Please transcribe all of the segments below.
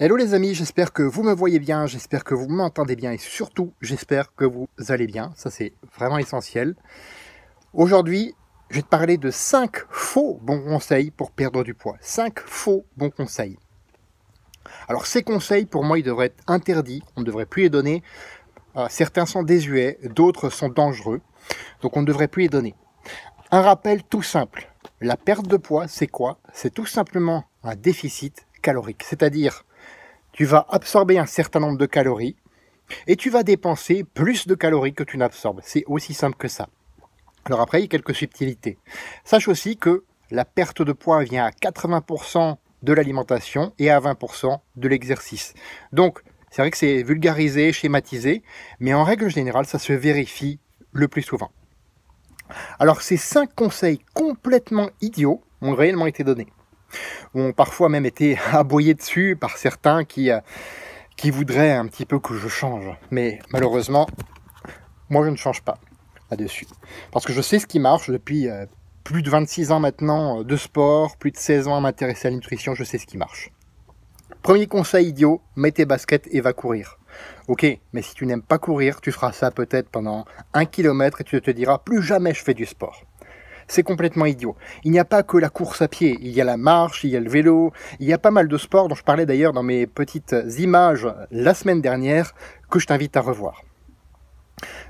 Hello les amis, j'espère que vous me voyez bien, j'espère que vous m'entendez bien et surtout j'espère que vous allez bien, ça c'est vraiment essentiel. Aujourd'hui, je vais te parler de 5 faux bons conseils pour perdre du poids. 5 faux bons conseils. Alors ces conseils pour moi ils devraient être interdits, on ne devrait plus les donner. Certains sont désuets, d'autres sont dangereux, donc on ne devrait plus les donner. Un rappel tout simple, la perte de poids c'est quoi? C'est tout simplement un déficit calorique, c'est-à-dire tu vas absorber un certain nombre de calories et tu vas dépenser plus de calories que tu n'absorbes. C'est aussi simple que ça. Alors après, il y a quelques subtilités. Sache aussi que la perte de poids vient à 80% de l'alimentation et à 20% de l'exercice. Donc, c'est vrai que c'est vulgarisé, schématisé, mais en règle générale, ça se vérifie le plus souvent. Alors, ces 5 conseils complètement idiots ont réellement été donnés. Ont parfois même été aboyés dessus par certains qui voudraient un petit peu que je change. Mais malheureusement, moi je ne change pas là-dessus. Parce que je sais ce qui marche depuis plus de 26 ans maintenant de sport, plus de 16 ans à m'intéresser à la nutrition, je sais ce qui marche. Premier conseil idiot, mets tes baskets et va courir. Ok, mais si tu n'aimes pas courir, tu feras ça peut-être pendant 1 kilomètre et tu te diras plus jamais je fais du sport. C'est complètement idiot. Il n'y a pas que la course à pied, il y a la marche, il y a le vélo, il y a pas mal de sports dont je parlais d'ailleurs dans mes petites images la semaine dernière que je t'invite à revoir.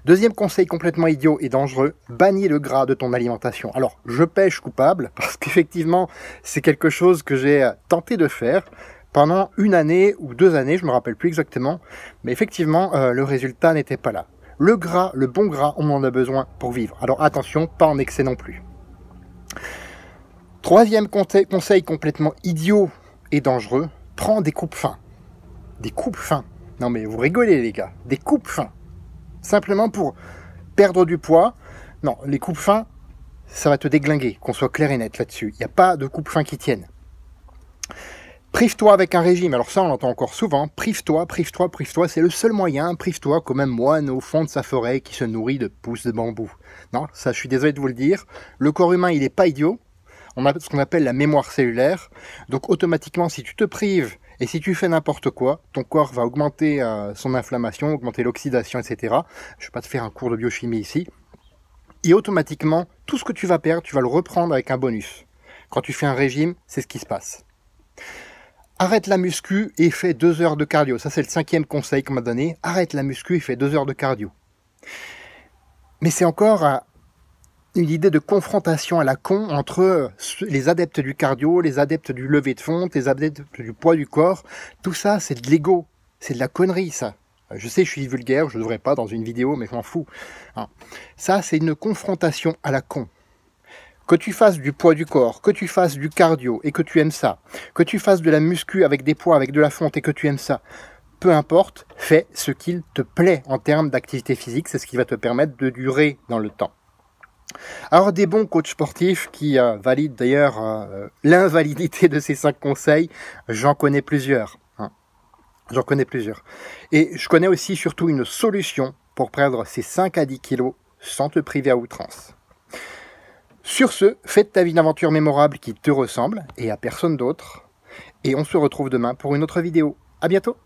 Deuxième conseil complètement idiot et dangereux, bannis le gras de ton alimentation. Alors, je pêche coupable parce qu'effectivement, c'est quelque chose que j'ai tenté de faire pendant 1 année ou 2 années, je ne me rappelle plus exactement, mais effectivement, le résultat n'était pas là. Le gras, le bon gras, on en a besoin pour vivre. Alors attention, pas en excès non plus. Troisième conseil complètement idiot et dangereux, prends des coupes-faim. Des coupes-faim. Non mais vous rigolez les gars, des coupes-faim. Simplement pour perdre du poids. Non, les coupes-faim, ça va te déglinguer, qu'on soit clair et net là-dessus. Il n'y a pas de coupes-faim qui tiennent. Prive-toi avec un régime, alors ça on l'entend encore souvent, prive-toi, prive-toi, prive-toi, c'est le seul moyen, prive-toi comme un moine au fond de sa forêt qui se nourrit de pousses de bambou. Non, ça je suis désolé de vous le dire, le corps humain il n'est pas idiot, on a ce qu'on appelle la mémoire cellulaire, donc automatiquement si tu te prives et si tu fais n'importe quoi, ton corps va augmenter son inflammation, augmenter l'oxydation, etc. Je ne vais pas te faire un cours de biochimie ici, et automatiquement, tout ce que tu vas perdre, tu vas le reprendre avec un bonus. Quand tu fais un régime, c'est ce qui se passe. Arrête la muscu et fais 2 heures de cardio. Ça, c'est le 5e conseil qu'on m'a donné. Arrête la muscu et fais 2 heures de cardio. Mais c'est encore une idée de confrontation à la con entre les adeptes du cardio, les adeptes du lever de fonte, les adeptes du poids du corps. Tout ça, c'est de l'ego. C'est de la connerie, ça. Je sais, je suis vulgaire, je ne devrais pas dans une vidéo, mais je m'en fous. Ça, c'est une confrontation à la con. Que tu fasses du poids du corps, que tu fasses du cardio et que tu aimes ça, que tu fasses de la muscu avec des poids, avec de la fonte et que tu aimes ça, peu importe, fais ce qu'il te plaît en termes d'activité physique, c'est ce qui va te permettre de durer dans le temps. Alors des bons coachs sportifs qui valident d'ailleurs l'invalidité de ces 5 conseils, j'en connais plusieurs. J'en connais plusieurs. Et je connais aussi surtout une solution pour perdre ces 5 à 10 kilos sans te priver à outrance. Sur ce, fais de ta vie une aventure mémorable qui te ressemble et à personne d'autre. Et on se retrouve demain pour une autre vidéo. À bientôt!